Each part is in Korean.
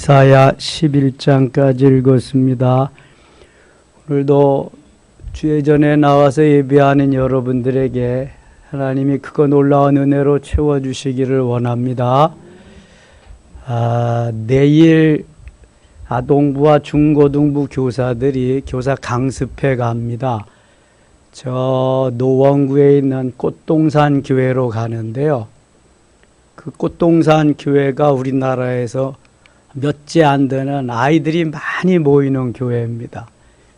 이사야 11장까지 읽었습니다. 오늘도 주의 전에 나와서 예배하는 여러분들에게 하나님이 크고 놀라운 은혜로 채워주시기를 원합니다. 내일 아동부와 중고등부 교사들이 교사 강습회 갑니다. 저 노원구에 있는 꽃동산 교회로 가는데요. 그 꽃동산 교회가 우리나라에서 몇째 안 되는 아이들이 많이 모이는 교회입니다.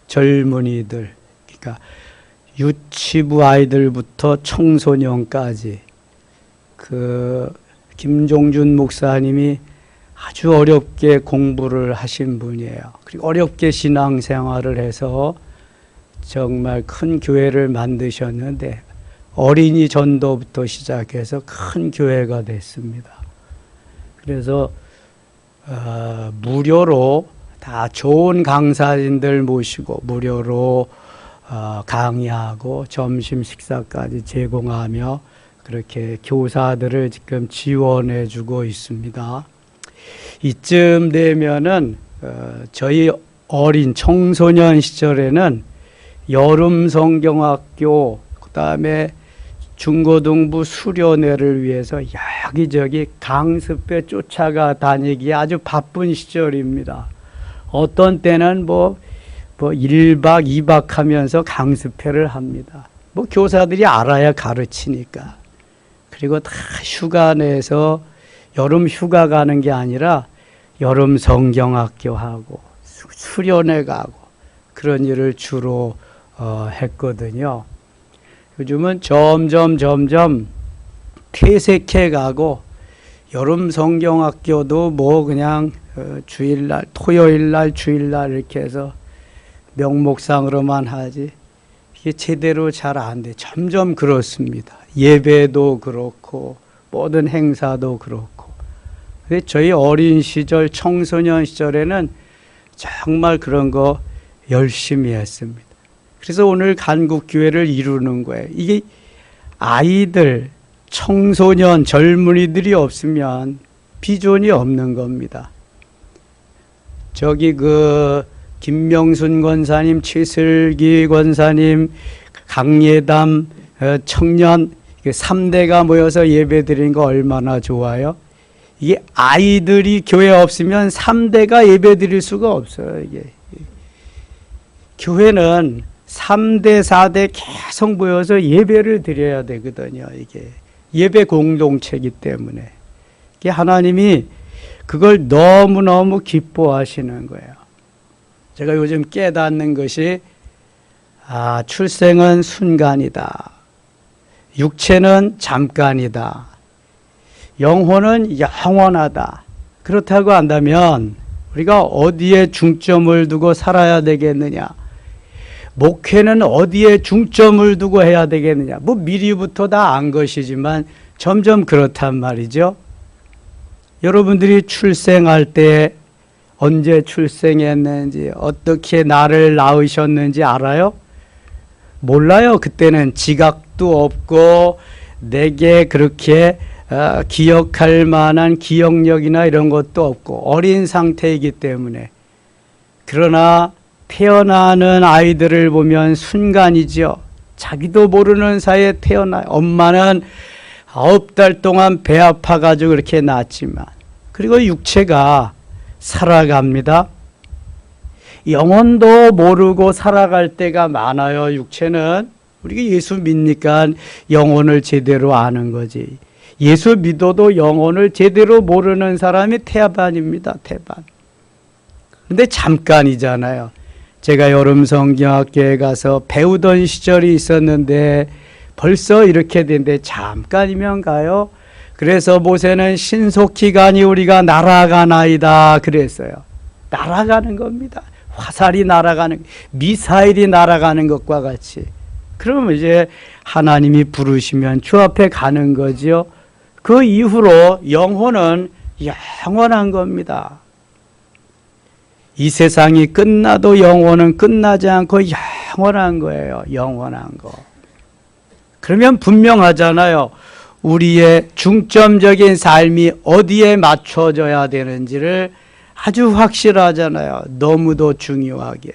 젊은이들, 그러니까 유치부 아이들부터 청소년까지. 그 김종준 목사님이 아주 어렵게 공부를 하신 분이에요. 그리고 어렵게 신앙생활을 해서 정말 큰 교회를 만드셨는데 어린이 전도부터 시작해서 큰 교회가 됐습니다. 그래서 무료로 다 좋은 강사진들 모시고 무료로 강의하고 점심 식사까지 제공하며 그렇게 교사들을 지금 지원해 주고 있습니다. 이쯤 되면은 저희 어린 청소년 시절에는 여름 성경학교, 그다음에 중고등부 수련회를 위해서 여기저기 강습회 쫓아가 다니기 아주 바쁜 시절입니다. 어떤 때는 뭐 1박 2박 하면서 강습회를 합니다. 뭐 교사들이 알아야 가르치니까. 그리고 다 휴가 내서 여름 휴가 가는 게 아니라 여름 성경학교 하고 수련회 가고 그런 일을 주로 했거든요. 요즘은 점점 퇴색해 가고 여름 성경학교도 뭐 그냥 주일날, 토요일날, 주일날 이렇게 해서 명목상으로만 하지 이게 제대로 잘 안 돼. 점점 그렇습니다. 예배도 그렇고 모든 행사도 그렇고. 근데 저희 어린 시절, 청소년 시절에는 정말 그런 거 열심히 했습니다. 그래서 오늘 간국교회를 이루는 거예요. 이게 아이들, 청소년, 젊은이들이 없으면 비전이 없는 겁니다. 저기 김명순 권사님, 최슬기 권사님, 강예담 청년 3대가 모여서 예배 드리는 거 얼마나 좋아요. 이게 아이들이 교회 없으면 3대가 예배 드릴 수가 없어요. 이게 교회는 3대, 4대 계속 모여서 예배를 드려야 되거든요. 이게 예배 공동체이기 때문에. 이게 하나님이 그걸 너무너무 기뻐하시는 거예요. 제가 요즘 깨닫는 것이 출생은 순간이다. 육체는 잠깐이다. 영혼은 영원하다. 그렇다고 한다면 우리가 어디에 중점을 두고 살아야 되겠느냐? 목회는 어디에 중점을 두고 해야 되겠느냐? 뭐 미리부터 다 안 것이지만 점점 그렇단 말이죠. 여러분들이 출생할 때 언제 출생했는지, 어떻게 나를 낳으셨는지 알아요? 몰라요. 그때는 지각도 없고 내게 그렇게 기억할 만한 기억력이나 이런 것도 없고 어린 상태이기 때문에. 그러나 태어나는 아이들을 보면 순간이죠. 자기도 모르는 사이에 태어나요. 엄마는 9달 동안 배 아파가지고 그렇게 낳았지만, 그리고 육체가 살아갑니다. 영혼도 모르고 살아갈 때가 많아요. 육체는. 우리가 예수 믿으니까 영혼을 제대로 아는 거지. 예수 믿어도 영혼을 제대로 모르는 사람이 태반입니다. 태반. 근데 잠깐이잖아요. 제가 여름 성경학교에 가서 배우던 시절이 있었는데 벌써 이렇게 된데 잠깐이면 가요. 그래서 모세는 신속기간이 우리가 날아가나이다 그랬어요. 날아가는 겁니다. 화살이 날아가는, 미사일이 날아가는 것과 같이. 그러면 이제 하나님이 부르시면 주 앞에 가는 거죠. 그 이후로 영혼은 영원한 겁니다. 이 세상이 끝나도 영혼은 끝나지 않고 영원한 거예요. 영원한 거. 그러면 분명하잖아요. 우리의 중점적인 삶이 어디에 맞춰져야 되는지를 아주 확실하잖아요. 너무도 중요하게.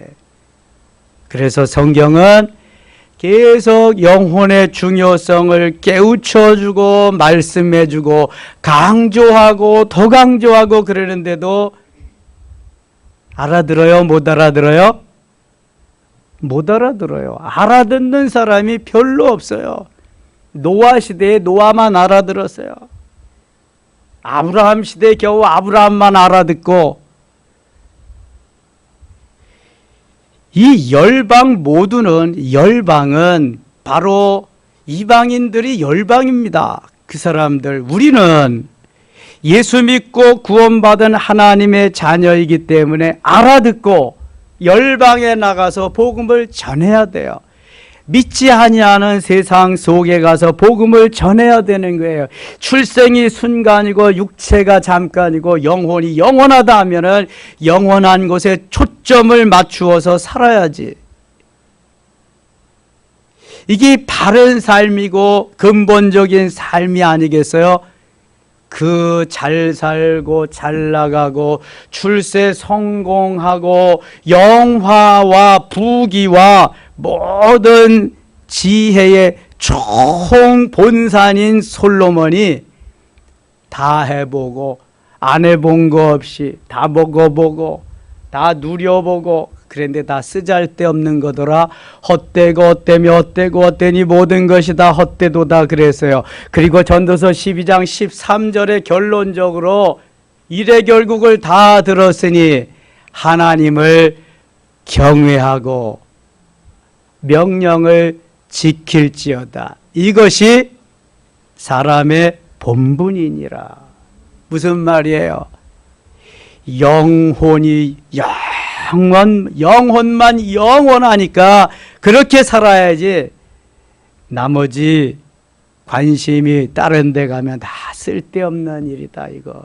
그래서 성경은 계속 영혼의 중요성을 깨우쳐주고 말씀해주고 강조하고 더 강조하고 그러는데도 알아들어요? 못 알아들어요? 못 알아들어요. 알아듣는 사람이 별로 없어요. 노아 시대에 노아만 알아들었어요. 아브라함 시대에 겨우 아브라함만 알아듣고, 이 열방 모두는, 열방은 바로 이방인들이 열방입니다. 그 사람들. 우리는 예수 믿고 구원받은 하나님의 자녀이기 때문에 알아듣고 열방에 나가서 복음을 전해야 돼요. 믿지 아니하는 세상 속에 가서 복음을 전해야 되는 거예요. 출생이 순간이고 육체가 잠깐이고 영혼이 영원하다 하면은 영원한 곳에 초점을 맞추어서 살아야지. 이게 바른 삶이고 근본적인 삶이 아니겠어요? 그 잘 살고 잘 나가고 출세 성공하고 영화와 부귀와 모든 지혜의 총본산인 솔로몬이 다 해보고 안 해본 거 없이 다 먹어보고 다 누려보고 그런데 다 쓰잘데없는 거더라. 헛되고 헛되며 헛되고 헛되니 모든 것이 다 헛되도다 그랬어요. 그리고 전도서 12장 13절에 결론적으로 일의 결국을 다 들었으니 하나님을 경외하고 명령을 지킬지어다. 이것이 사람의 본분이니라. 무슨 말이에요? 영혼이 영혼만 영원하니까 그렇게 살아야지 나머지 관심이 다른 데 가면 다 쓸데없는 일이다. 이거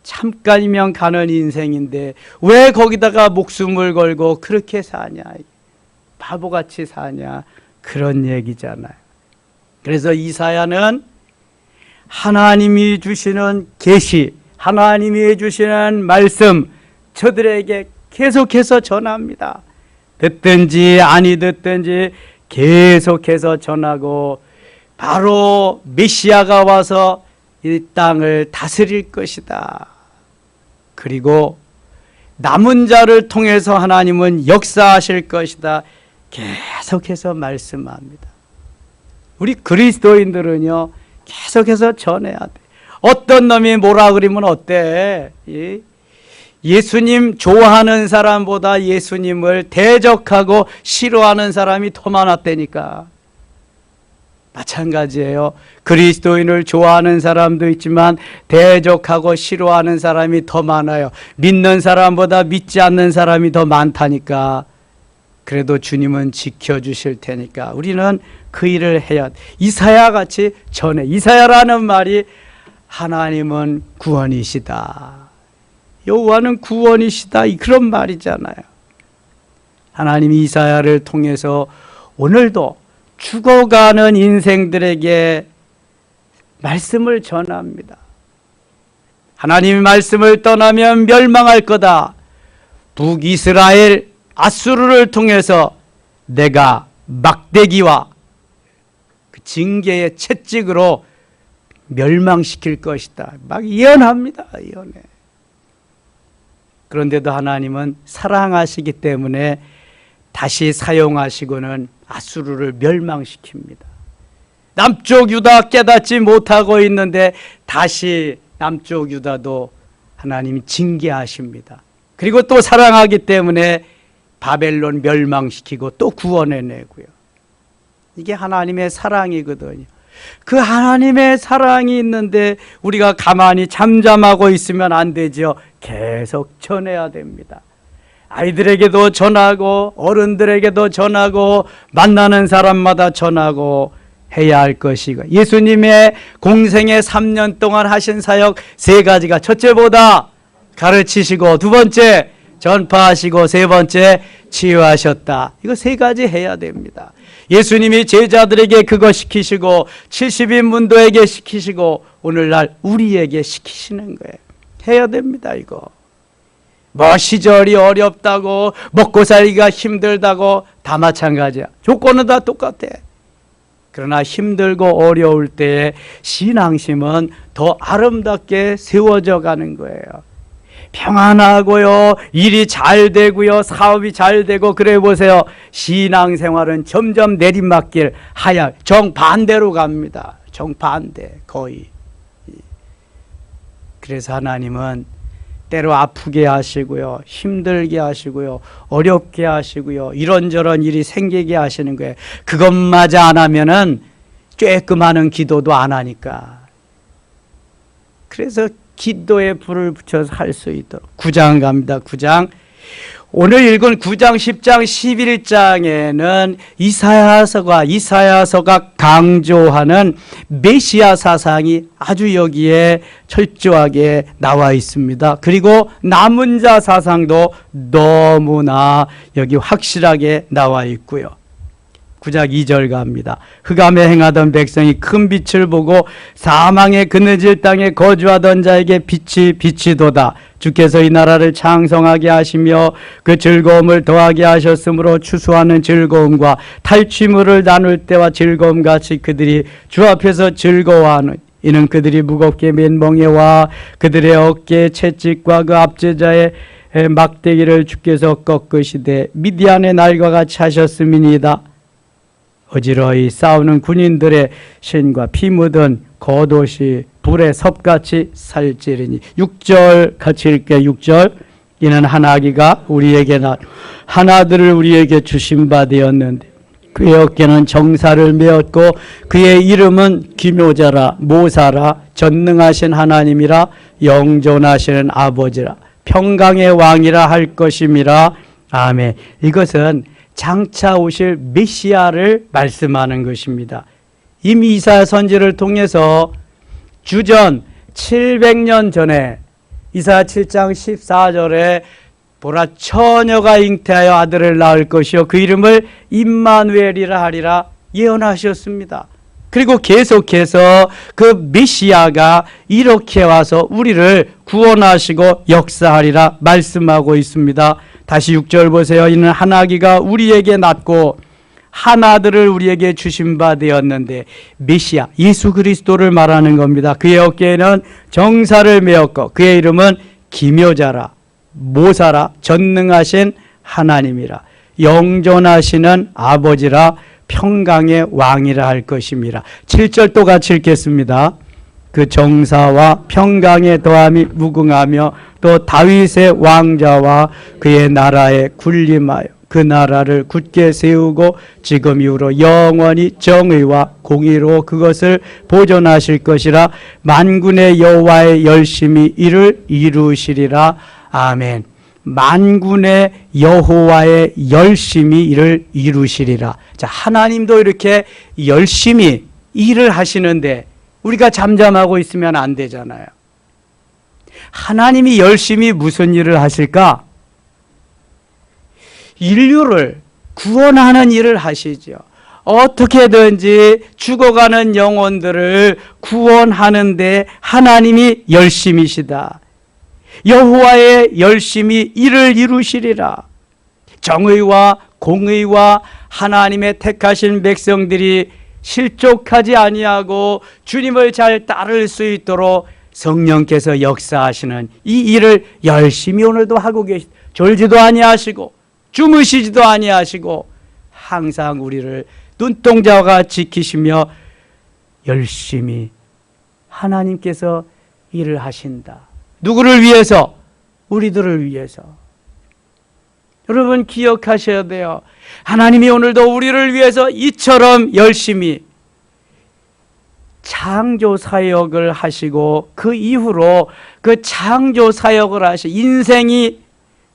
잠깐이면 가는 인생인데 왜 거기다가 목숨을 걸고 그렇게 사냐, 바보같이 사냐, 그런 얘기잖아요. 그래서 이사야는 하나님이 주시는 계시, 하나님이 주시는 말씀 저들에게 계속해서 전합니다. 듣든지 아니 듣든지 계속해서 전하고 바로 메시아가 와서 이 땅을 다스릴 것이다. 그리고 남은 자를 통해서 하나님은 역사하실 것이다. 계속해서 말씀합니다. 우리 그리스도인들은요 계속해서 전해야 돼. 어떤 놈이 뭐라 그러면 어때? 예수님 좋아하는 사람보다 예수님을 대적하고 싫어하는 사람이 더 많았다니까. 마찬가지예요. 그리스도인을 좋아하는 사람도 있지만 대적하고 싫어하는 사람이 더 많아요. 믿는 사람보다 믿지 않는 사람이 더 많다니까. 그래도 주님은 지켜주실 테니까 우리는 그 일을 해야 돼. 이사야 같이 전해. 이사야라는 말이 하나님은 구원이시다, 여호와는 구원이시다, 그런 말이잖아요. 하나님이 이사야를 통해서 오늘도 죽어가는 인생들에게 말씀을 전합니다. 하나님의 말씀을 떠나면 멸망할 거다. 북이스라엘 아수르를 통해서 내가 막대기와 그 징계의 채찍으로 멸망시킬 것이다. 막 예언합니다. 예언해. 그런데도 하나님은 사랑하시기 때문에 다시 사용하시고는 아수르를 멸망시킵니다. 남쪽 유다 깨닫지 못하고 있는데 다시 남쪽 유다도 하나님이 징계하십니다. 그리고 또 사랑하기 때문에 바벨론 멸망시키고 또 구원해내고요. 이게 하나님의 사랑이거든요. 그 하나님의 사랑이 있는데 우리가 가만히 잠잠하고 있으면 안 되죠. 계속 전해야 됩니다. 아이들에게도 전하고 어른들에게도 전하고 만나는 사람마다 전하고 해야 할 것이고, 예수님의 공생의 3년 동안 하신 사역 3가지가 첫째보다 가르치시고, 두 번째 전파하시고, 세 번째 치유하셨다. 이거 3가지 해야 됩니다. 예수님이 제자들에게 그거 시키시고 70인 문도에게 시키시고 오늘날 우리에게 시키시는 거예요. 해야 됩니다. 이거 뭐 시절이 어렵다고 먹고 살기가 힘들다고 다 마찬가지야. 조건은 다 똑같아. 그러나 힘들고 어려울 때에 신앙심은 더 아름답게 세워져 가는 거예요. 평안하고요, 일이 잘 되고요, 사업이 잘 되고, 그래 보세요. 신앙생활은 점점 내리막길 정반대로 갑니다. 정반대 거의. 그래서 하나님은 때로 아프게 하시고요, 힘들게 하시고요, 어렵게 하시고요, 이런저런 일이 생기게 하시는 거예요. 그것마저 안 하면은 쬐끔하는 기도도 안 하니까. 그래서 기도에 불을 붙여서 할 수 있도록. 9장 갑니다. 9장. 오늘 읽은 9장, 10장, 11장에는 이사야서가 강조하는 메시아 사상이 아주 여기에 철저하게 나와 있습니다. 그리고 남은 자 사상도 너무나 여기 확실하게 나와 있고요. 9장 2절 갑니다. 흑암에 행하던 백성이 큰 빛을 보고 사망의 그늘질 땅에 거주하던 자에게 빛이 비치도다. 주께서 이 나라를 창성하게 하시며 그 즐거움을 더하게 하셨으므로 추수하는 즐거움과 탈취물을 나눌 때와 즐거움같이 그들이 주 앞에서 즐거워하는 이는 그들이 무겁게 맨 멍에와 그들의 어깨에 채찍과 그 압제자의 막대기를 주께서 꺾으시되 미디안의 날과 같이 하셨음이니이다. 어지러이 싸우는 군인들의 신과 피 묻은 겉옷이 불에 섭같이 살찌르니. 6절 같이 읽게요. 6절. 이는 한 아기가 우리에게 한 아들을 우리에게 주신 바 되었는데 그의 어깨는 정사를 메었고 그의 이름은 기묘자라 모사라 전능하신 하나님이라 영존하시는 아버지라 평강의 왕이라 할 것임이라. 아멘. 이것은 장차 오실 메시아를 말씀하는 것입니다. 이미 이사야 선지를 통해서 주전 700년 전에 이사야 7장 14절에 보라 처녀가 잉태하여 아들을 낳을 것이요 그 이름을 임마누엘이라 하리라 예언하셨습니다. 그리고 계속해서 그 메시아가 이렇게 와서 우리를 구원하시고 역사하리라 말씀하고 있습니다. 다시 6절 보세요. 이는 한 아기가 우리에게 낳고 한 아들을 우리에게 주신 바 되었는데 메시아 예수 그리스도를 말하는 겁니다. 그의 어깨에는 정사를 메었고 그의 이름은 기묘자라 모사라 전능하신 하나님이라 영존하시는 아버지라 평강의 왕이라 할 것임이라. 7절 또 같이 읽겠습니다. 그 정사와 평강의 더함이 무궁하며 또 다윗의 왕자와 그의 나라에 군림하여 그 나라를 굳게 세우고 지금 이후로 영원히 정의와 공의로 그것을 보존하실 것이라. 만군의 여호와의 열심히 이를 이루시리라. 아멘. 만군의 여호와의 열심히 이를 이루시리라. 자, 하나님도 이렇게 열심히 일을 하시는데 우리가 잠잠하고 있으면 안 되잖아요. 하나님이 열심히 무슨 일을 하실까? 인류를 구원하는 일을 하시죠. 어떻게든지 죽어가는 영혼들을 구원하는데 하나님이 열심이시다. 여호와의 열심히 일을 이루시리라. 정의와 공의와 하나님의 택하신 백성들이 실족하지 아니하고 주님을 잘 따를 수 있도록 성령께서 역사하시는 이 일을 열심히 오늘도 하고 계시. 졸지도 아니하시고 주무시지도 아니하시고 항상 우리를 눈동자가 지키시며 열심히 하나님께서 일을 하신다. 누구를 위해서? 우리들을 위해서. 여러분 기억하셔야 돼요. 하나님이 오늘도 우리를 위해서 이처럼 열심히 창조 사역을 하시고 그 이후로 그 창조 사역을 하시 인생이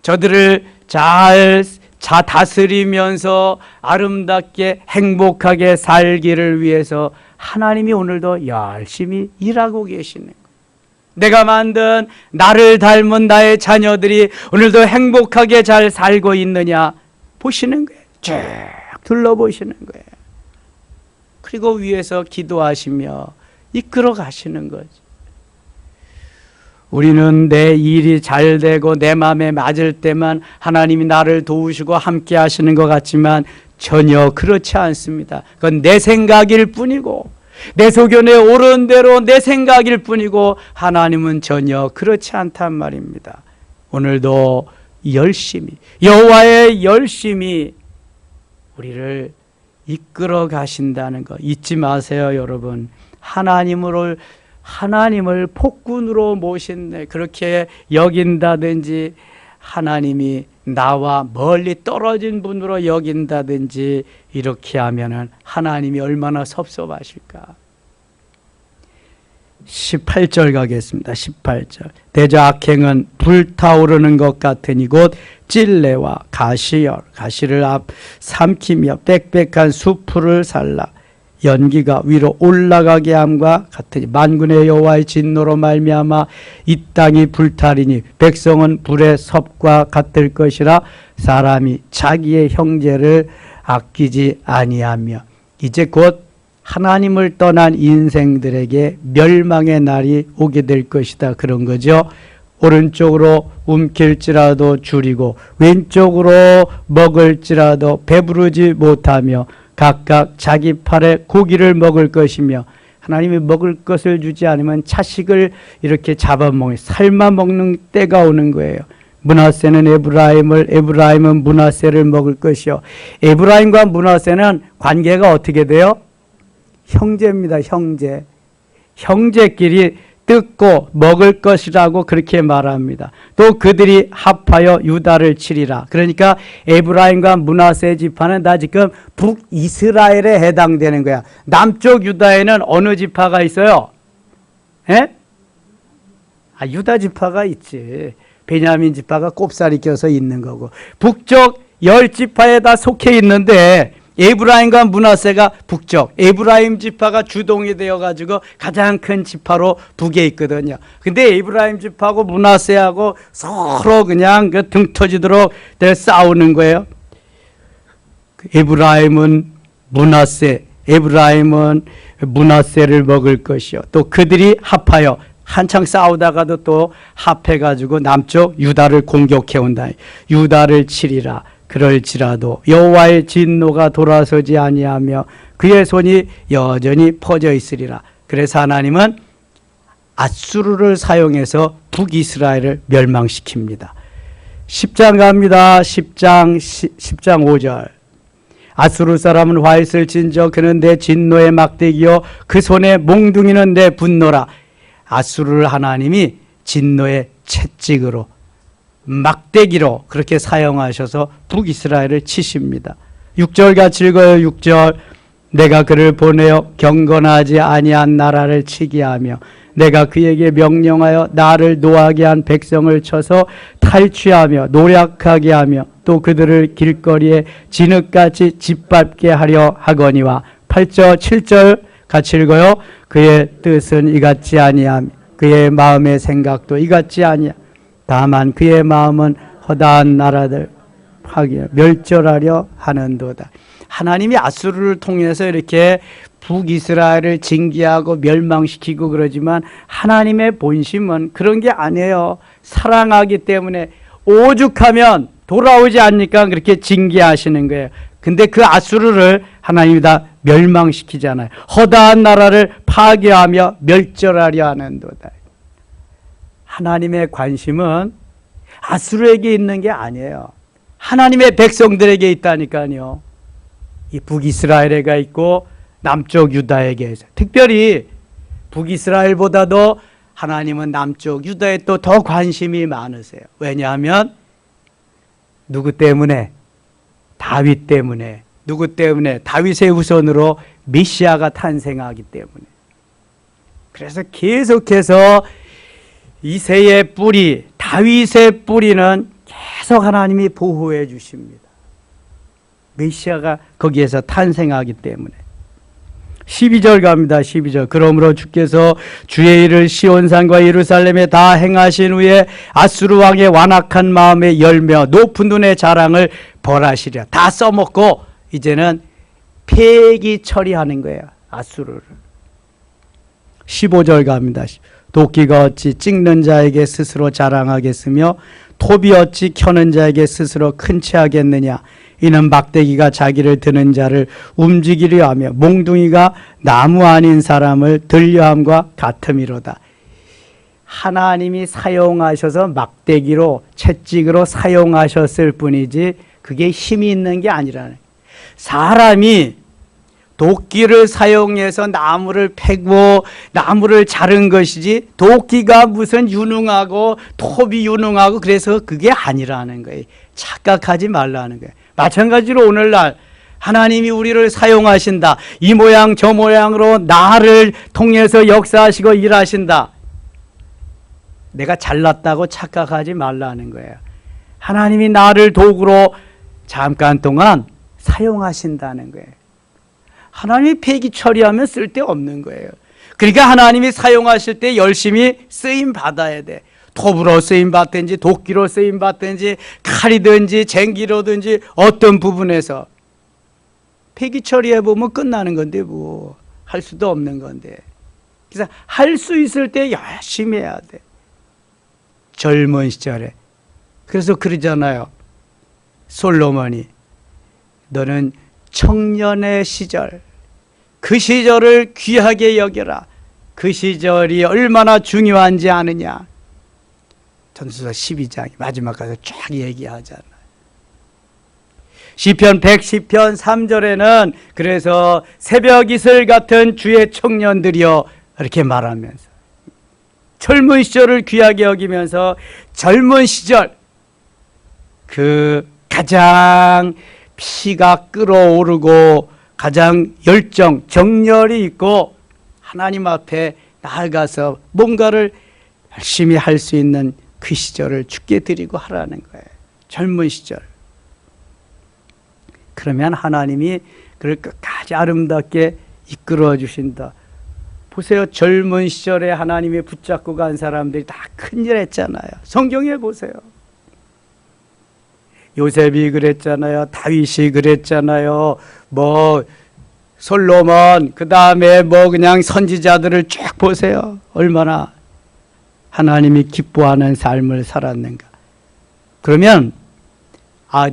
저들을 잘 다스리면서 아름답게 행복하게 살기를 위해서 하나님이 오늘도 열심히 일하고 계시는 거예요. 내가 만든 나를 닮은 나의 자녀들이 오늘도 행복하게 잘 살고 있느냐 보시는 거예요. 쭉 둘러보시는 거예요. 그리고 위에서 기도하시며 이끌어 가시는 거죠. 우리는 내 일이 잘 되고 내 마음에 맞을 때만 하나님이 나를 도우시고 함께 하시는 것 같지만 전혀 그렇지 않습니다. 그건 내 생각일 뿐이고 내 소견에 옳은 대로 내 생각일 뿐이고 하나님은 전혀 그렇지 않단 말입니다. 오늘도 열심히 여호와의 열심히 우리를 이끌어 가신다는 거 잊지 마세요, 여러분. 하나님을 폭군으로 모신네 그렇게 여긴다든지 하나님이 나와 멀리 떨어진 분으로 여긴다든지 이렇게 하면은 하나님이 얼마나 섭섭하실까. 18절 가겠습니다. 18절. 대저 악행은 불타오르는 것 같으니 곧 찔레와 가시를 삼키며 빽빽한 수풀을 살라 연기가 위로 올라가게 함과 같으니 만군의 여호와의 진노로 말미암아 이 땅이 불타리니 백성은 불의 섭과 같을 것이라 사람이 자기의 형제를 아끼지 아니하며. 이제 곧 하나님을 떠난 인생들에게 멸망의 날이 오게 될 것이다, 그런 거죠. 오른쪽으로 움킬지라도 줄이고 왼쪽으로 먹을지라도 배부르지 못하며 각각 자기 팔에 고기를 먹을 것이며. 하나님이 먹을 것을 주지 않으면 자식을 이렇게 잡아먹는, 삶아 먹는 때가 오는 거예요. 므낫세는 에브라임은 므낫세를 먹을 것이요. 에브라임과 므낫세는 관계가 어떻게 돼요? 형제입니다. 형제. 형제끼리 뜯고 먹을 것이라고 그렇게 말합니다. 또 그들이 합하여 유다를 치리라. 그러니까 에브라임과 므낫세 지파는 다 지금 북이스라엘에 해당되는 거야. 남쪽 유다에는 어느 지파가 있어요? 예? 유다 지파가 있지. 베냐민 지파가 꼽살이 껴서 있는 거고. 북쪽 10지파에 다 속해 있는데 에브라임과 므낫세가 북쪽, 에브라임 지파가 주동이 되어가지고 가장 큰 지파로 북에 있거든요. 근데 에브라임 지파하고 므낫세하고 서로 그냥 등 터지도록 싸우는 거예요. 에브라임은 므낫세를 먹을 것이요. 또 그들이 합하여 한창 싸우다가도 또 합해가지고 남쪽 유다를 공격해 온다. 유다를 치리라. 그럴지라도 여호와의 진노가 돌아서지 아니하며 그의 손이 여전히 퍼져 있으리라. 그래서 하나님은 앗수르를 사용해서 북이스라엘을 멸망시킵니다. 10장 갑니다. 10장 5절. 앗수르 사람은 화 있을 진저 그는 내 진노의 막대기요 그 손에 몽둥이는 내 분노라. 앗수르를 하나님이 진노의 채찍으로 막대기로 그렇게 사용하셔서 북이스라엘을 치십니다. 6절 같이 읽어요. 6절. 내가 그를 보내어 경건하지 아니한 나라를 치게 하며 내가 그에게 명령하여 나를 노하게 한 백성을 쳐서 탈취하며 노략하게 하며 또 그들을 길거리에 진흙같이 짓밟게 하려 하거니와. 8절 7절 같이 읽어요. 그의 뜻은 이같지 아니하며 그의 마음의 생각도 이같지 아니하며 다만 그의 마음은 허다한 나라들 파괴 멸절하려 하는도다. 하나님이 앗수르를 통해서 이렇게 북이스라엘을 징계하고 멸망시키고 그러지만 하나님의 본심은 그런 게 아니에요. 사랑하기 때문에 오죽하면 돌아오지 않으니까 그렇게 징계하시는 거예요. 근데 그 앗수르를 하나님이 다 멸망시키잖아요. 허다한 나라를 파괴하며 멸절하려 하는도다. 하나님의 관심은 앗수르에게 있는 게 아니에요. 하나님의 백성들에게 있다니까요. 이 북이스라엘에가 있고 남쪽 유다에게 있어요. 특별히 북이스라엘보다도 하나님은 남쪽 유다에 또 더 관심이 많으세요. 왜냐하면 누구 때문에? 다윗 때문에. 누구 때문에? 다윗의 후손으로 메시아가 탄생하기 때문에. 그래서 계속해서 이새의 뿌리, 다윗의 뿌리는 계속 하나님이 보호해 주십니다. 메시아가 거기에서 탄생하기 때문에. 12절 갑니다. 12절. 그러므로 주께서 주의 일을 시온산과 예루살렘에 다 행하신 후에 앗수르 왕의 완악한 마음에 열며 높은 눈의 자랑을 벌하시랴. 다 써먹고 이제는 폐기 처리하는 거예요. 앗수르를. 15절 갑니다. 도끼가 어찌 찍는 자에게 스스로 자랑하겠으며 톱이 어찌 켜는 자에게 스스로 큰 체하겠느냐. 이는 막대기가 자기를 드는 자를 움직이려 하며 몽둥이가 나무 아닌 사람을 들려함과 같음이로다. 하나님이 사용하셔서 막대기로 채찍으로 사용하셨을 뿐이지 그게 힘이 있는 게 아니라는. 사람이 도끼를 사용해서 나무를 패고 나무를 자른 것이지 도끼가 무슨 유능하고 톱이 유능하고 그래서 그게 아니라는 거예요. 착각하지 말라는 거예요. 마찬가지로 오늘날 하나님이 우리를 사용하신다. 이 모양 저 모양으로 나를 통해서 역사하시고 일하신다. 내가 잘났다고 착각하지 말라는 거예요. 하나님이 나를 도구로 잠깐 동안 사용하신다는 거예요. 하나님이 폐기 처리하면 쓸데없는 거예요. 그러니까 하나님이 사용하실 때 열심히 쓰임 받아야 돼. 톱으로 쓰임 받든지 도끼로 쓰임 받든지 칼이든지 쟁기로든지 어떤 부분에서 폐기 처리해 보면 끝나는 건데 뭐 할 수도 없는 건데. 그래서 할 수 있을 때 열심히 해야 돼. 젊은 시절에. 그래서 그러잖아요. 솔로몬이 너는 청년의 시절, 그 시절을 귀하게 여겨라. 그 시절이 얼마나 중요한지 아느냐. 전도서 12장 마지막 가서 쫙 얘기하잖아요. 시편 110편 3절에는 그래서 새벽 이슬 같은 주의 청년들이여 이렇게 말하면서 젊은 시절을 귀하게 여기면서 젊은 시절 그 가장 피가 끓어오르고 가장 열정, 정열이 있고 하나님 앞에 나아가서 뭔가를 열심히 할 수 있는 그 시절을 주께 드리고 하라는 거예요. 젊은 시절. 그러면 하나님이 그를 끝까지 아름답게 이끌어 주신다. 보세요. 젊은 시절에 하나님이 붙잡고 간 사람들이 다 큰일 했잖아요. 성경에 보세요. 요셉이 그랬잖아요. 다윗이 그랬잖아요. 뭐 솔로몬, 그 다음에 뭐 그냥 선지자들을 쭉 보세요. 얼마나 하나님이 기뻐하는 삶을 살았는가. 그러면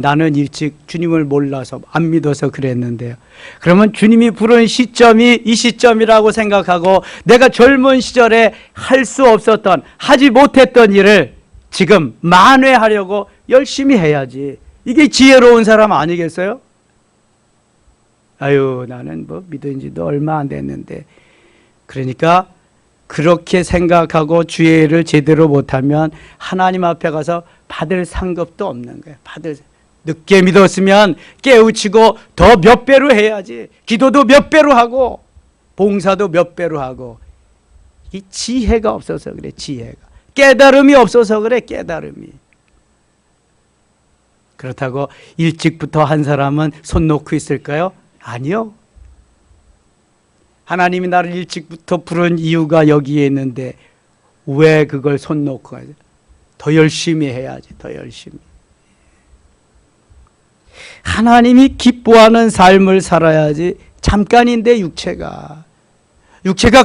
나는 일찍 주님을 몰라서 안 믿어서 그랬는데요. 그러면 주님이 부른 시점이 이 시점이라고 생각하고 내가 젊은 시절에 할 수 없었던, 하지 못했던 일을 지금 만회하려고 열심히 해야지. 이게 지혜로운 사람 아니겠어요? 아유, 나는 뭐 믿은 지도 얼마 안 됐는데. 그러니까 그렇게 생각하고 주의 일을 제대로 못하면 하나님 앞에 가서 받을 상급도 없는 거예요. 늦게 믿었으면 깨우치고 더 몇 배로 해야지. 기도도 몇 배로 하고 봉사도 몇 배로 하고. 이 지혜가 없어서 그래. 지혜가. 깨달음이 없어서 그래. 깨달음이. 그렇다고 일찍부터 한 사람은 손 놓고 있을까요? 아니요. 하나님이 나를 일찍부터 부른 이유가 여기에 있는데 왜 그걸 손 놓고 가죠? 더 열심히 해야지. 더 열심히. 하나님이 기뻐하는 삶을 살아야지. 잠깐인데 육체가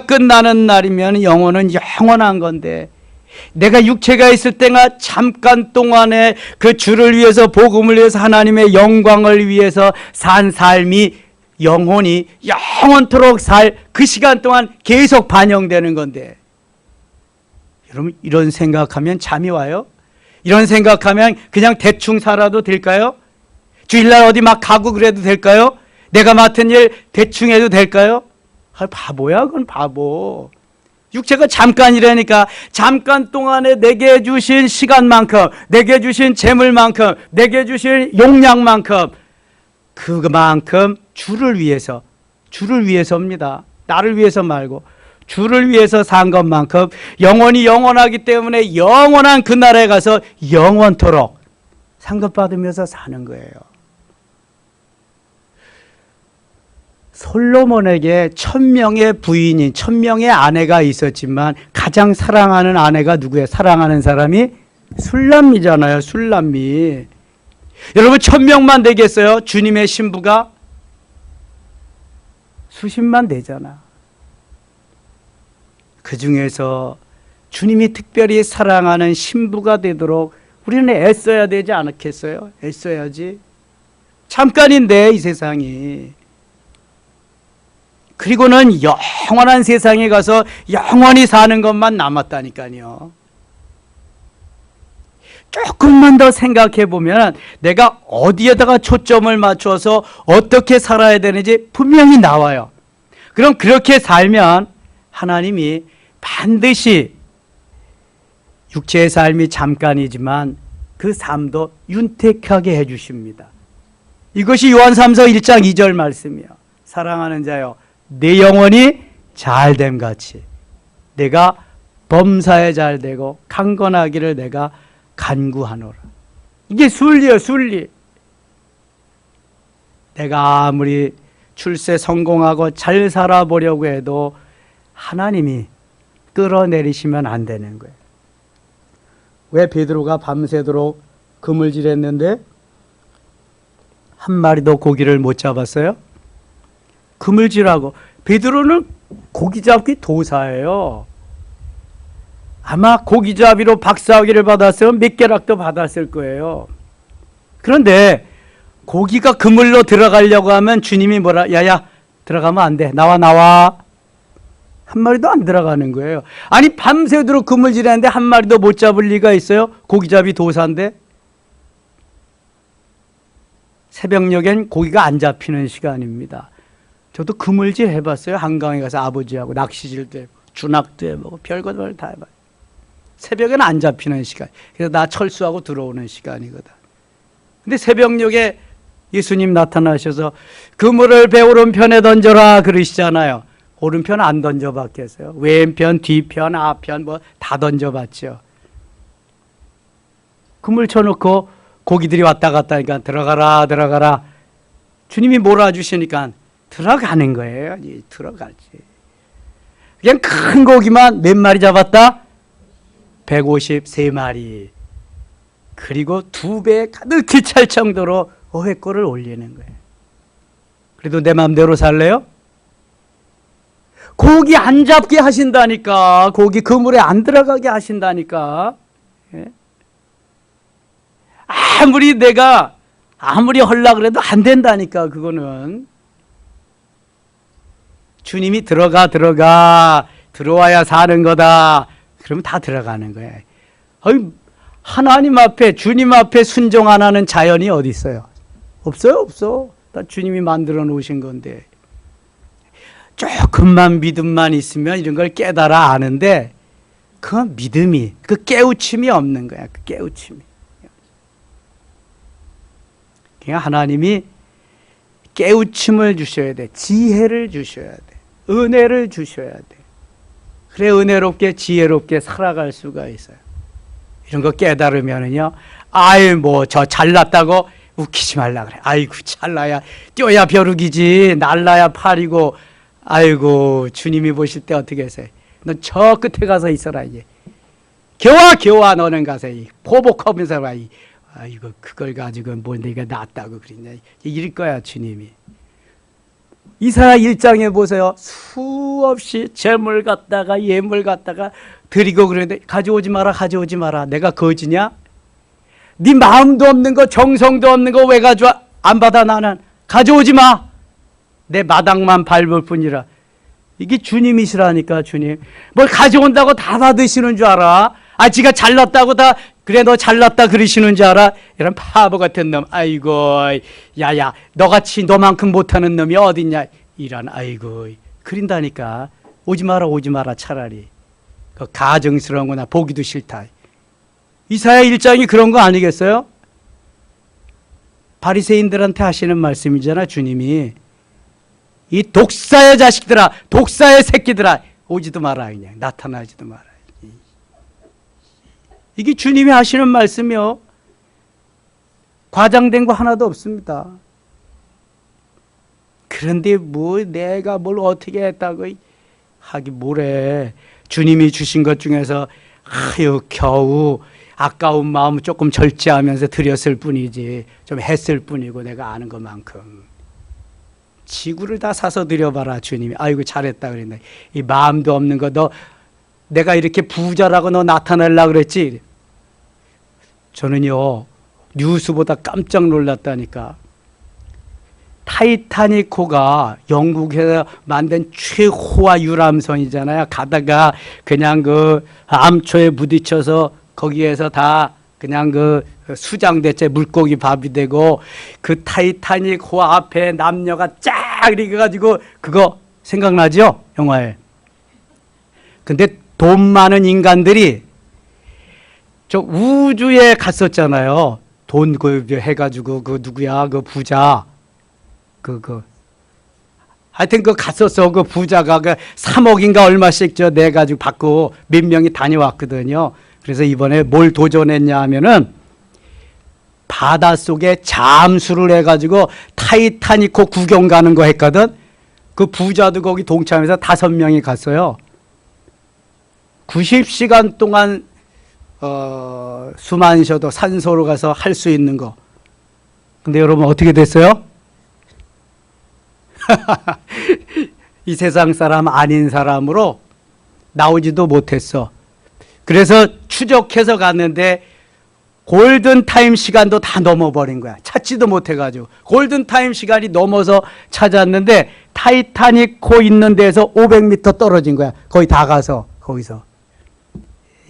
끝나는 날이면 영혼은 영원한 건데 내가 육체가 있을 때가 잠깐 동안에 그 주를 위해서 복음을 위해서 하나님의 영광을 위해서 산 삶이 영혼이 영원토록 살 그 시간 동안 계속 반영되는 건데 여러분 이런 생각하면 잠이 와요? 이런 생각하면 그냥 대충 살아도 될까요? 주일날 어디 막 가고 그래도 될까요? 내가 맡은 일 대충 해도 될까요? 바보야 그건 바보. 육체가 잠깐이라니까 잠깐 동안에 내게 주신 시간만큼 내게 주신 재물만큼 내게 주신 용량만큼 그만큼 주를 위해서입니다. 나를 위해서 말고 주를 위해서 산 것만큼 영원히 영원하기 때문에 영원한 그날에 가서 영원토록 상급받으면서 사는 거예요. 솔로몬에게 1000명의 부인이 1000명의 아내가 있었지만 가장 사랑하는 아내가 누구예요? 사랑하는 사람이 술람미잖아요. 술람미. 여러분 1000명만 되겠어요? 주님의 신부가 수십만 되잖아. 그 중에서 주님이 특별히 사랑하는 신부가 되도록 우리는 애써야 되지 않겠어요? 애써야지. 잠깐인데 이 세상이. 그리고는 영원한 세상에 가서 영원히 사는 것만 남았다니까요. 조금만 더 생각해 보면 내가 어디에다가 초점을 맞춰서 어떻게 살아야 되는지 분명히 나와요. 그럼 그렇게 살면 하나님이 반드시 육체의 삶이 잠깐이지만 그 삶도 윤택하게 해 주십니다. 이것이 요한삼서 1장 2절 말씀이요. 사랑하는 자여, 내 영혼이 잘됨 같이 내가 범사에 잘되고 강건하기를 내가 간구하노라. 이게 순리예요, 순리. 내가 아무리 출세 성공하고 잘 살아보려고 해도 하나님이 끌어내리시면 안 되는 거예요. 왜 베드로가 밤새도록 그물질했는데 한 마리도 고기를 못 잡았어요? 그물질하고. 베드로는 고기 잡기 도사예요. 아마 고기잡이로 박사학위를 받았으면 몇 개락도 받았을 거예요. 그런데 고기가 그물로 들어가려고 하면 주님이 뭐라, 야야 들어가면 안 돼, 나와. 한 마리도 안 들어가는 거예요. 아니 밤새도록 그물질했는데 한 마리도 못 잡을 리가 있어요? 고기잡이 도사인데. 새벽녘엔 고기가 안 잡히는 시간입니다. 저도 그물질 해봤어요. 한강에 가서 아버지하고 낚시질도 해보고 주낙도 해보고 별것을 다 해봐요. 새벽에는 안 잡히는 시간. 그래서 나 철수하고 들어오는 시간이거든. 근데 새벽녘에 예수님 나타나셔서 그물을 배 오른편에 던져라 그러시잖아요. 오른편 안 던져봤겠어요? 왼편, 뒤편, 앞편 뭐 다 던져봤죠. 그물 쳐놓고 고기들이 왔다 갔다 하니까 들어가라. 주님이 몰아주시니까 들어가는 거예요. 들어가지. 그냥 큰 고기만 몇 마리 잡았다? 153마리. 그리고 2배 가득히 찰 정도로 어획골을 올리는 거예요. 그래도 내 마음대로 살래요? 고기 안 잡게 하신다니까. 고기 그물에 안 들어가게 하신다니까. 예? 아무리 하려고 그래도 안 된다니까. 그거는 주님이 들어와야 사는 거다. 그러면 다 들어가는 거예요. 하나님 앞에, 주님 앞에 순종 안 하는 자연이 어디 있어요? 없어. 다 주님이 만들어 놓으신 건데. 조금만 믿음만 있으면 이런 걸 깨달아 아는데 그 믿음이, 그 깨우침이 없는 거야. 그 깨우침이. 그러니까 하나님이 깨우침을 주셔야 돼. 지혜를 주셔야 돼. 은혜를 주셔야 돼. 그래 은혜롭게 지혜롭게 살아갈 수가 있어요. 이런 거 깨달으면은요, 저 잘났다고 웃기지 말라 그래. 아이고 잘나야 뛰어야 벼룩이지, 날라야 팔이고. 아이고 주님이 보실 때 어떻게 하세요? 너 저 끝에 가서 있어라. 이제 겨와 너는 가서 포복하면서 봐. 아이고 그걸 가지고 뭐 내가 낫다고 그랬냐 이럴 거야. 주님이. 이사야 1장에 보세요. 수없이 재물 갖다가 예물 갖다가 드리고 그러는데 가져오지 마라. 내가 거지냐? 네 마음도 없는 거, 정성도 없는 거 왜 가져와? 안 받아. 나는 가져오지 마. 내 마당만 밟을 뿐이라. 이게 주님이시라니까. 주님 뭘 가져온다고 다 받으시는 줄 알아? 지가 잘났다고 다 그래 너 잘났다 그러시는 줄 알아? 이런 바보 같은 놈. 아이고 야야 너같이 너만큼 못하는 놈이 어딨냐. 이런 아이고 그린다니까. 오지 마라 차라리. 그 가증스러운 거나 보기도 싫다. 이사야 1장이 그런 거 아니겠어요? 바리새인들한테 하시는 말씀이잖아. 주님이 이 독사의 자식들아, 독사의 새끼들아, 오지도 마라. 그냥 나타나지도 마라. 이게 주님이 하시는 말씀이요. 과장된 거 하나도 없습니다. 그런데 뭐 내가 뭘 어떻게 했다고 하기 뭐래. 주님이 주신 것 중에서 겨우 아까운 마음 조금 절제하면서 드렸을 뿐이지, 좀 했을 뿐이고 내가 아는 것만큼. 지구를 다 사서 드려봐라. 주님이 아이고 잘했다 그랬네. 이 마음도 없는 거 너 내가 이렇게 부자라고 너 나타내려고 그랬지? 저는요, 뉴스보다 깜짝 놀랐다니까. 타이타닉호가 영국에서 만든 최호화 유람선이잖아요. 가다가 그냥 그 암초에 부딪혀서 거기에서 다 그냥 그 수장대째 물고기 밥이 되고, 그 타이타닉호 앞에 남녀가 쫙 이렇게 가지고, 그거 생각나죠? 영화에. 근데 돈 많은 인간들이 저 우주에 갔었잖아요. 돈 그 해가지고 그 누구야 그 부자 하여튼 그 갔었어. 그 부자가 그 3억인가 얼마씩 저 내 가지고 받고 몇 명이 다녀왔거든요. 그래서 이번에 뭘 도전했냐 하면은 바닷속에 잠수를 해가지고 타이타닉호 구경 가는 거 했거든. 그 부자도 거기 동참해서 5명이 갔어요. 90시간 동안 숨 안 쉬어도 산소로 가서 할 수 있는 거. 근데 여러분 어떻게 됐어요? 이 세상 사람 아닌 사람으로 나오지도 못했어. 그래서 추적해서 갔는데 골든타임 시간도 다 넘어버린 거야. 찾지도 못해가지고. 골든타임 시간이 넘어서 찾았는데 타이타닉호 있는 데에서 500m 떨어진 거야. 거의 다 가서 거기서.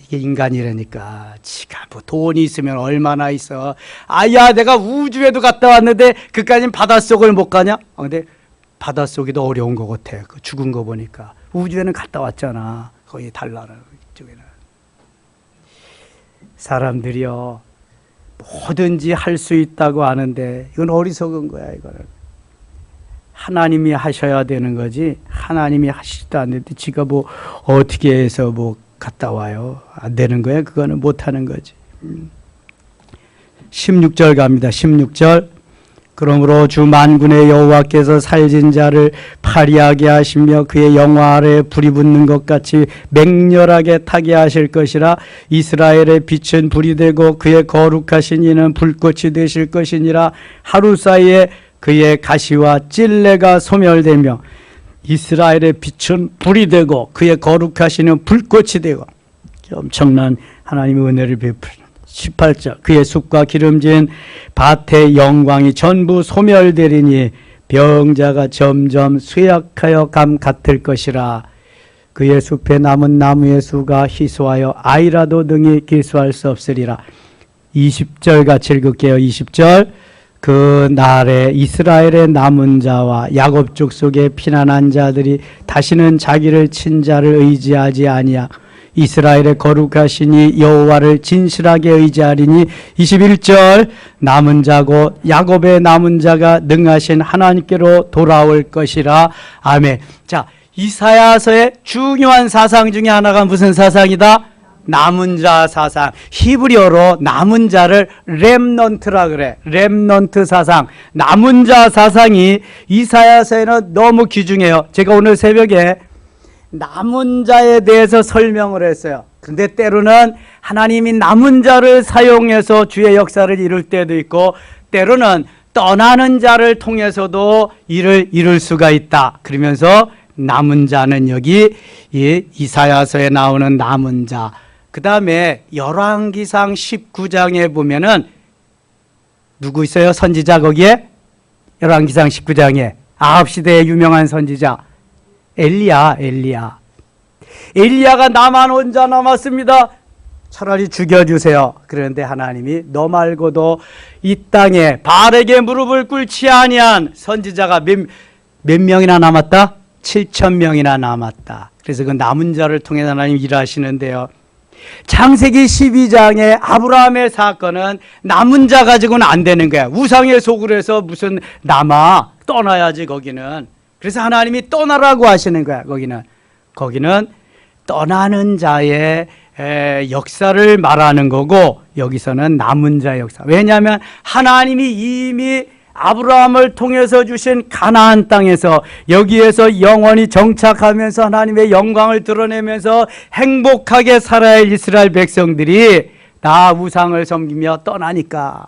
이게 인간이라니까. 지가 뭐 돈이 있으면 얼마나 있어. 아야 내가 우주에도 갔다 왔는데 그까진 바닷속을 못 가냐? 근데 바닷속이도 어려운 것 같아. 그 죽은 거 보니까. 우주에는 갔다 왔잖아. 거의 달라라 이쪽에는. 사람들이요 뭐든지 할 수 있다고 하는데 이건 어리석은 거야. 이거는 하나님이 하셔야 되는 거지 하나님이 하시지도 않는데 지가 뭐 어떻게 해서 뭐 갔다 와요. 안 되는 거야. 그거는 못하는 거지. 16절 갑니다. 16절. 그러므로 주 만군의 여호와께서 살진 자를 파리하게 하시며 그의 영화 아래에 불이 붙는 것 같이 맹렬하게 타게 하실 것이라. 이스라엘의 빛은 불이 되고 그의 거룩하신 이는 불꽃이 되실 것이니라. 하루 사이에 그의 가시와 찔레가 소멸되며 이스라엘의 빛은 불이 되고 그의 거룩하신 이는 불꽃이 되고. 엄청난 하나님의 은혜를 베푸는 18절. 그의 숲과 기름진 밭의 영광이 전부 소멸되리니 병자가 점점 쇠약하여 감 같을 것이라. 그의 숲에 남은 나무의 수가 희소하여 아이라도 능히 길수할 수 없으리라. 20절 같이 읽을게요. 20절. 그 날에 이스라엘의 남은 자와 야곱 족속의 피난한 자들이 다시는 자기를 친 자를 의지하지 아니하 이스라엘의 거룩하시니 여호와를 진실하게 의지하리니. 21절. 남은 자고 야곱의 남은 자가 능하신 하나님께로 돌아올 것이라. 아멘. 자, 이사야서의 중요한 사상 중에 하나가 무슨 사상이다? 남은 자 사상. 히브리어로 남은 자를 렘넌트라 그래. 렘넌트 사상. 남은 자 사상이 이사야서에는 너무 귀중해요. 제가 오늘 새벽에 남은 자에 대해서 설명을 했어요. 그런데 때로는 하나님이 남은 자를 사용해서 주의 역사를 이룰 때도 있고 때로는 떠나는 자를 통해서도 일을 이룰 수가 있다. 그러면서 남은 자는 여기 이사야서에 나오는 남은 자. 그 다음에 열왕기상 19장에 보면은 누구 있어요? 선지자 거기에? 열왕기상 19장에 9시대의 유명한 선지자 엘리야가 나만 혼자 남았습니다. 차라리 죽여주세요. 그런데 하나님이 너 말고도 이 땅에 바알에게 무릎을 꿇지 아니한 선지자가 몇 명이나 남았다? 7,000명이나 남았다. 그래서 그 남은 자를 통해 하나님 일하시는데요. 창세기 12장의 아브라함의 사건은 남은 자 가지고는 안 되는 거야. 우상의 속으로 해서 무슨 남아 떠나야지 거기는. 그래서 하나님이 떠나라고 하시는 거야. 거기는 떠나는 자의 역사를 말하는 거고 여기서는 남은 자의 역사. 왜냐하면 하나님이 이미 아브라함을 통해서 주신 가나안 땅에서 여기에서 영원히 정착하면서 하나님의 영광을 드러내면서 행복하게 살아야 할 이스라엘 백성들이 다 우상을 섬기며 떠나니까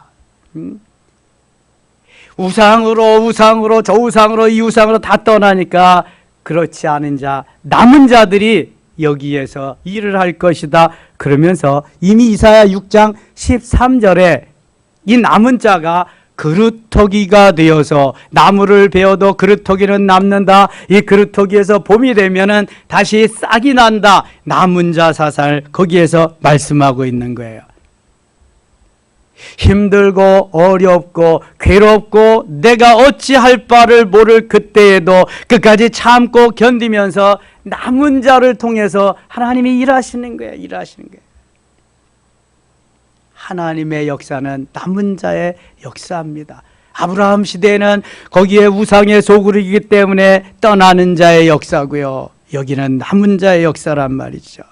우상으로 저 우상으로 이 우상으로 다 떠나니까 그렇지 않은 자 남은 자들이 여기에서 일을 할 것이다. 그러면서 이미 이사야 6장 13절에 이 남은 자가 그루터기가 되어서 나무를 베어도 그루터기는 남는다. 이 그루터기에서 봄이 되면은 다시 싹이 난다. 남은 자 사상을 거기에서 말씀하고 있는 거예요. 힘들고 어렵고 괴롭고 내가 어찌할 바를 모를 그때에도 끝까지 참고 견디면서 남은 자를 통해서 하나님이 일하시는 거예요. 일하시는 거예요. 하나님의 역사는 남은 자의 역사입니다. 아브라함 시대에는 거기에 우상의 소굴이기 때문에 떠나는 자의 역사고요. 여기는 남은 자의 역사란 말이죠.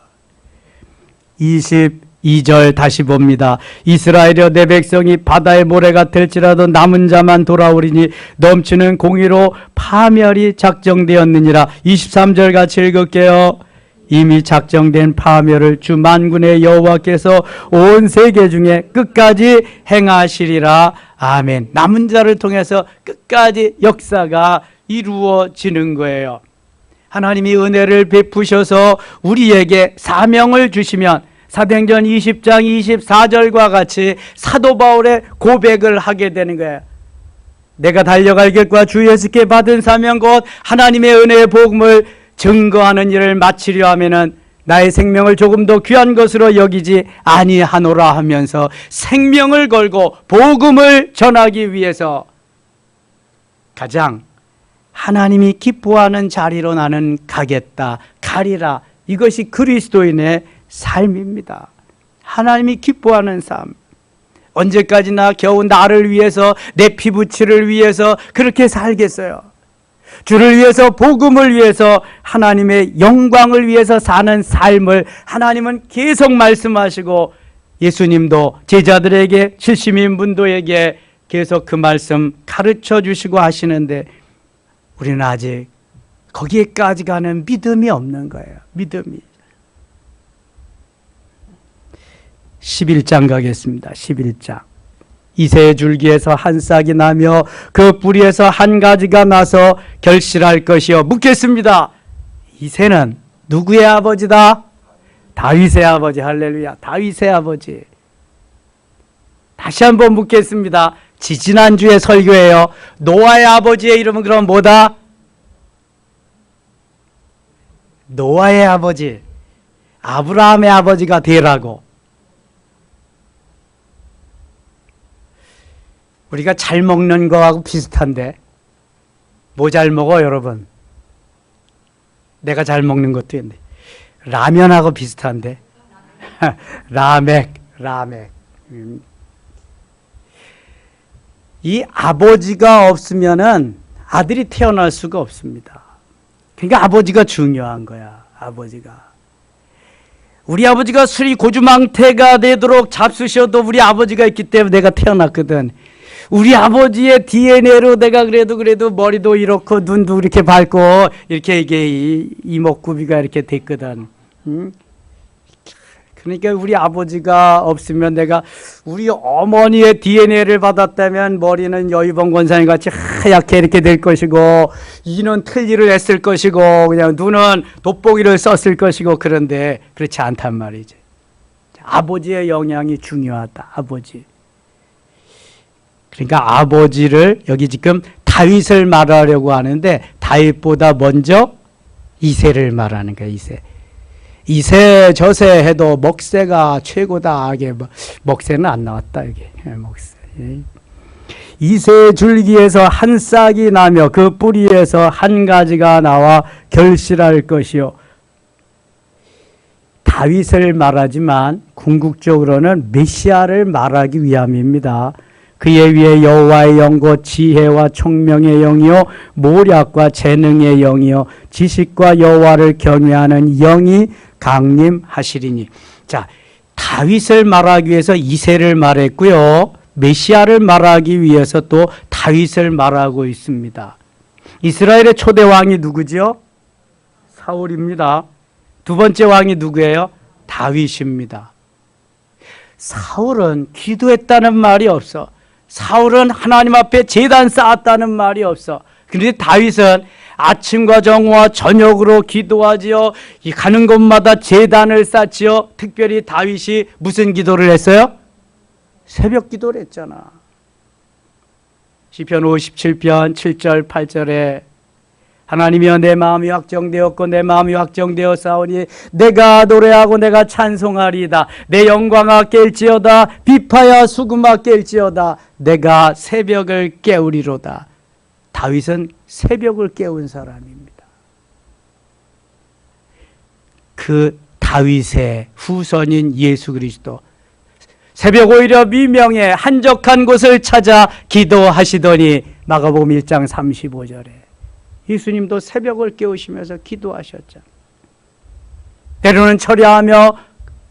22절 다시 봅니다. 이스라엘여 내 백성이 바다의 모래가 될지라도 남은 자만 돌아오리니 넘치는 공의로 파멸이 작정되었느니라. 23절 같이 읽을게요. 이미 작정된 파멸을 주 만군의 여호와께서 온 세계 중에 끝까지 행하시리라. 아멘. 남은 자를 통해서 끝까지 역사가 이루어지는 거예요. 하나님이 은혜를 베푸셔서 우리에게 사명을 주시면 사도행전 20장 24절과 같이 사도 바울의 고백을 하게 되는 거예요. 내가 달려갈 길과 주 예수께 받은 사명 곧 하나님의 은혜의 복음을 증거하는 일을 마치려 하면은 나의 생명을 조금 더 귀한 것으로 여기지 아니하노라 하면서 생명을 걸고 복음을 전하기 위해서 가장 하나님이 기뻐하는 자리로 나는 가겠다, 가리라. 이것이 그리스도인의 삶입니다. 하나님이 기뻐하는 삶. 언제까지나 겨우 나를 위해서, 내 피부치를 위해서 그렇게 살겠어요? 주를 위해서, 복음을 위해서, 하나님의 영광을 위해서 사는 삶을 하나님은 계속 말씀하시고, 예수님도 제자들에게 70인분도에게 계속 그 말씀 가르쳐 주시고 하시는데 우리는 아직 거기에까지 가는 믿음이 없는 거예요. 믿음이. 11장 가겠습니다. 11장. 이새의 줄기에서 한 싹이 나며 그 뿌리에서 한 가지가 나서 결실할 것이요. 묻겠습니다. 이새는 누구의 아버지다? 다윗의 아버지. 할렐루야. 다윗의 아버지. 다시 한번 묻겠습니다. 지지난주에 설교예요. 노아의 아버지의 이름은 그럼 뭐다? 노아의 아버지. 아브라함의 아버지가 되라고. 우리가 잘 먹는 거하고 비슷한데 뭐 잘 먹어 여러분? 내가 잘 먹는 것도 있는데 라면하고 비슷한데 라멕. 이 아버지가 없으면은 아들이 태어날 수가 없습니다. 그러니까 아버지가 중요한 거야. 아버지가. 우리 아버지가 술이 고주망태가 되도록 잡수셔도 우리 아버지가 있기 때문에 내가 태어났거든. 우리 아버지의 DNA로 내가 그래도 머리도 이렇고 눈도 이렇게 밝고 이렇게 이게 이목구비가 이렇게 됐거든. 그러니까 우리 아버지가 없으면 내가 우리 어머니의 DNA를 받았다면 머리는 여의봉 권사님 같이 하얗게 이렇게 될 것이고 이는 틀니를 했을 것이고 그냥 눈은 돋보기를 썼을 것이고 그런데 그렇지 않단 말이지. 아버지의 영향이 중요하다. 아버지. 그러니까 아버지를 여기 지금 다윗을 말하려고 하는데 다윗보다 먼저 이새를 말하는 거예요. 이새 저새 해도 먹새가 최고다. 이게 먹새는 안 나왔다. 이게 먹새. 이새 줄기에서 한 싹이 나며 그 뿌리에서 한 가지가 나와 결실할 것이요. 다윗을 말하지만 궁극적으로는 메시아를 말하기 위함입니다. 그의 위에 여호와의 영과 지혜와 총명의 영이요 모략과 재능의 영이요 지식과 여호와를 경외하는 영이 강림하시리니. 자, 다윗을 말하기 위해서 이새를 말했고요. 메시아를 말하기 위해서 또 다윗을 말하고 있습니다. 이스라엘의 초대 왕이 누구죠? 사울입니다. 두 번째 왕이 누구예요? 다윗입니다. 사울은 기도했다는 말이 없어. 사울은 하나님 앞에 제단 쌓았다는 말이 없어. 그런데 다윗은 아침과 정오와 저녁으로 기도하지요. 이 가는 곳마다 제단을 쌓지요. 특별히 다윗이 무슨 기도를 했어요? 새벽 기도를 했잖아. 시편 57편 7절 8절에 하나님이여 내 마음이 확정되었고 내 마음이 확정되어 싸우니 내가 노래하고 내가 찬송하리이다. 내 영광아 깰지어다. 비파야 수금아 깰지어다. 내가 새벽을 깨우리로다. 다윗은 새벽을 깨운 사람입니다. 그 다윗의 후손인 예수 그리스도 새벽 오히려 미명에 한적한 곳을 찾아 기도하시더니 마가복음 1장 35절에 예수님도 새벽을 깨우시면서 기도하셨잖아요. 때로는 철야하며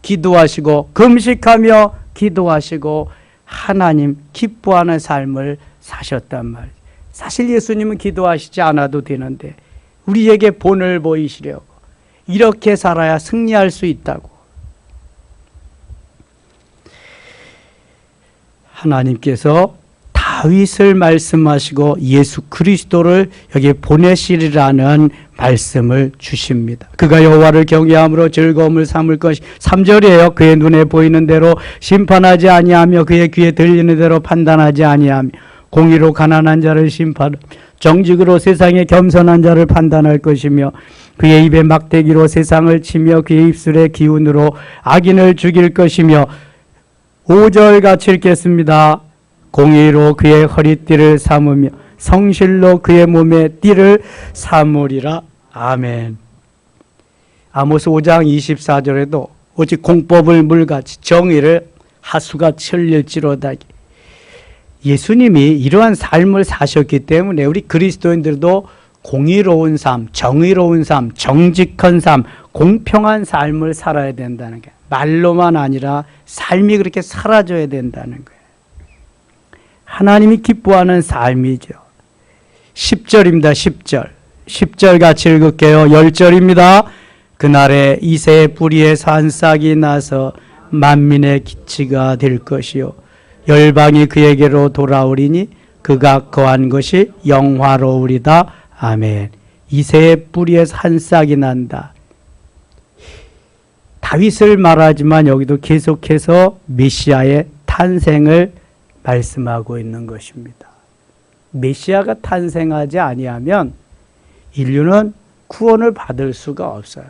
기도하시고 금식하며 기도하시고 하나님 기뻐하는 삶을 사셨단 말이에요. 사실 예수님은 기도하시지 않아도 되는데 우리에게 본을 보이시려고 이렇게 살아야 승리할 수 있다고. 하나님께서 다윗을 말씀하시고 예수 그리스도를 여기 보내시리라는 말씀을 주십니다. 그가 여호와를 경외함으로 즐거움을 삼을 것이 3절이에요. 그의 눈에 보이는 대로 심판하지 아니하며 그의 귀에 들리는 대로 판단하지 아니하며 공의로 가난한 자를 심판 정직으로 세상에 겸손한 자를 판단할 것이며 그의 입에 막대기로 세상을 치며 그의 입술의 기운으로 악인을 죽일 것이며 5절 같이 읽겠습니다. 공의로 그의 허리띠를 삼으며 성실로 그의 몸에 띠를 삼으리라. 아멘. 아모스 5장 24절에도 오직 공법을 물같이 정의를 하수같이 흘릴지로다. 예수님이 이러한 삶을 사셨기 때문에 우리 그리스도인들도 공의로운 삶, 정의로운 삶, 정직한 삶, 공평한 삶을 살아야 된다는 게 말로만 아니라 삶이 그렇게 사라져야 된다는 거예요. 하나님이 기뻐하는 삶이죠. 10절입니다. 10절. 10절 같이 읽을게요. 10절입니다. 그날에 이새의 뿌리에서 한 싹이 나서 만민의 기치가 될 것이요 열방이 그에게로 돌아오리니 그가 거한 것이 영화로우리다. 아멘. 이새의 뿌리에서 한 싹이 난다. 다윗을 말하지만 여기도 계속해서 메시아의 탄생을 말씀하고 있는 것입니다. 메시아가 탄생하지 아니하면 인류는 구원을 받을 수가 없어요.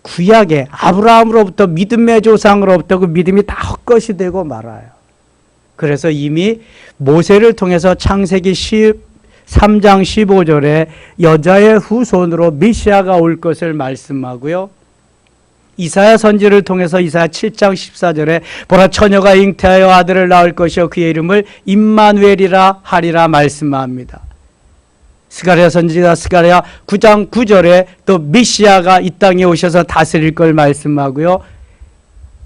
구약에 아브라함으로부터 믿음의 조상으로부터 그 믿음이 다 헛것이 되고 말아요. 그래서 이미 모세를 통해서 창세기 13장 15절에 여자의 후손으로 메시아가 올 것을 말씀하고요. 이사야 선지를 통해서 이사야 7장 14절에 보라 처녀가 잉태하여 아들을 낳을 것이요 그의 이름을 임마누엘이라 하리라 말씀합니다. 스가랴 선지자 스가랴 9장 9절에 또 메시아가 이 땅에 오셔서 다스릴 걸 말씀하고요.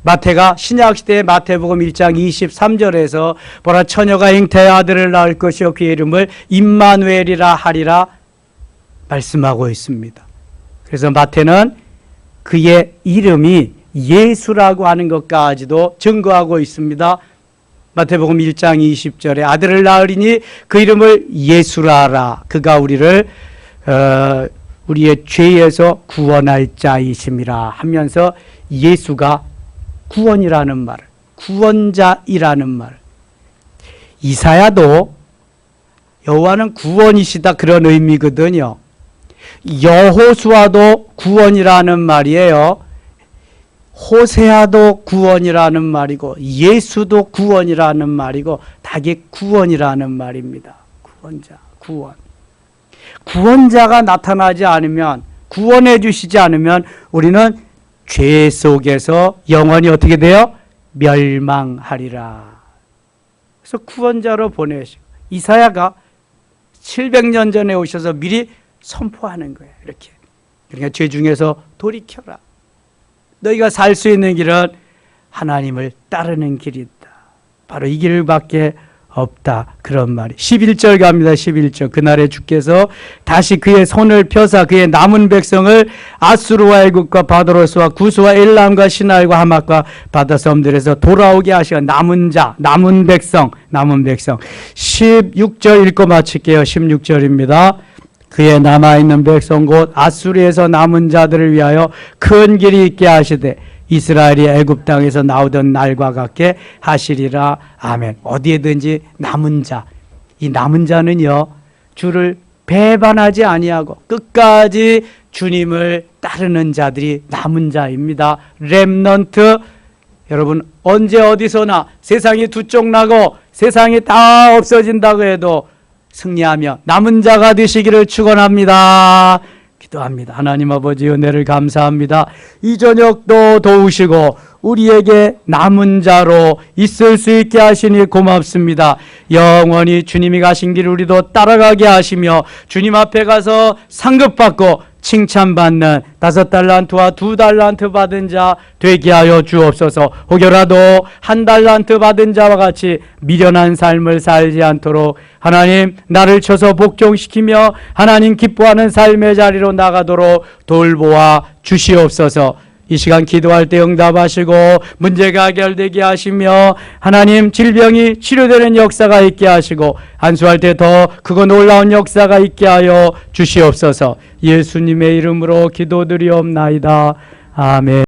마태가 신약시대의 마태복음 1장 23절에서 보라 처녀가 잉태하여 아들을 낳을 것이요 그의 이름을 임마누엘이라 하리라 말씀하고 있습니다. 그래서 마태는 그의 이름이 예수라고 하는 것까지도 증거하고 있습니다. 마태복음 1장 20절에 아들을 낳으리니 그 이름을 예수라라. 그가 우리를 우리의 죄에서 구원할 자이심이라 하면서 예수가 구원이라는 말, 구원자이라는 말. 이사야도 여호와는 구원이시다 그런 의미거든요. 여호수아도 구원이라는 말이에요. 호세아도 구원이라는 말이고 예수도 구원이라는 말이고 다 이게 구원이라는 말입니다. 구원자, 구원. 구원자가 나타나지 않으면 구원해 주시지 않으면 우리는 죄 속에서 영원히 어떻게 돼요? 멸망하리라. 그래서 구원자로 보내시고 이사야가 700년 전에 오셔서 미리 선포하는 거예요. 이렇게. 그러니까 죄 중에서 돌이켜라. 너희가 살 수 있는 길은 하나님을 따르는 길이다. 바로 이 길밖에 없다. 그런 말이. 11절 갑니다. 11절. 그날에 주께서 다시 그의 손을 펴사 그의 남은 백성을 아수르와 애굽과 바도로스와 구스와 엘람과 시날과 하맛과 바다섬들에서 돌아오게 하시고 남은 자, 남은 백성, 남은 백성. 16절 읽고 마칠게요. 16절입니다. 그의 남아있는 백성 곧 아수리에서 남은 자들을 위하여 큰 길이 있게 하시되 이스라엘이 애굽 땅에서 나오던 날과 같게 하시리라. 아멘. 어디에든지 남은 자, 이 남은 자는요 주를 배반하지 아니하고 끝까지 주님을 따르는 자들이 남은 자입니다. 렘넌트. 여러분 언제 어디서나 세상이 두 쪽 나고 세상이 다 없어진다고 해도 승리하며 남은 자가 되시기를 축원합니다. 기도합니다. 하나님 아버지 은혜를 감사합니다. 이 저녁도 도우시고 우리에게 남은 자로 있을 수 있게 하시니 고맙습니다. 영원히 주님이 가신 길 우리도 따라가게 하시며 주님 앞에 가서 상급받고 칭찬받는 5달란트와 2달란트 받은 자 되게 하여 주옵소서. 혹여라도 1달란트 받은 자와 같이 미련한 삶을 살지 않도록 하나님 나를 쳐서 복종시키며 하나님 기뻐하는 삶의 자리로 나가도록 돌보아 주시옵소서. 이 시간 기도할 때 응답하시고 문제가 해결되게 하시며 하나님 질병이 치료되는 역사가 있게 하시고 안수할 때 더 크고 놀라운 역사가 있게 하여 주시옵소서. 예수님의 이름으로 기도드리옵나이다. 아멘.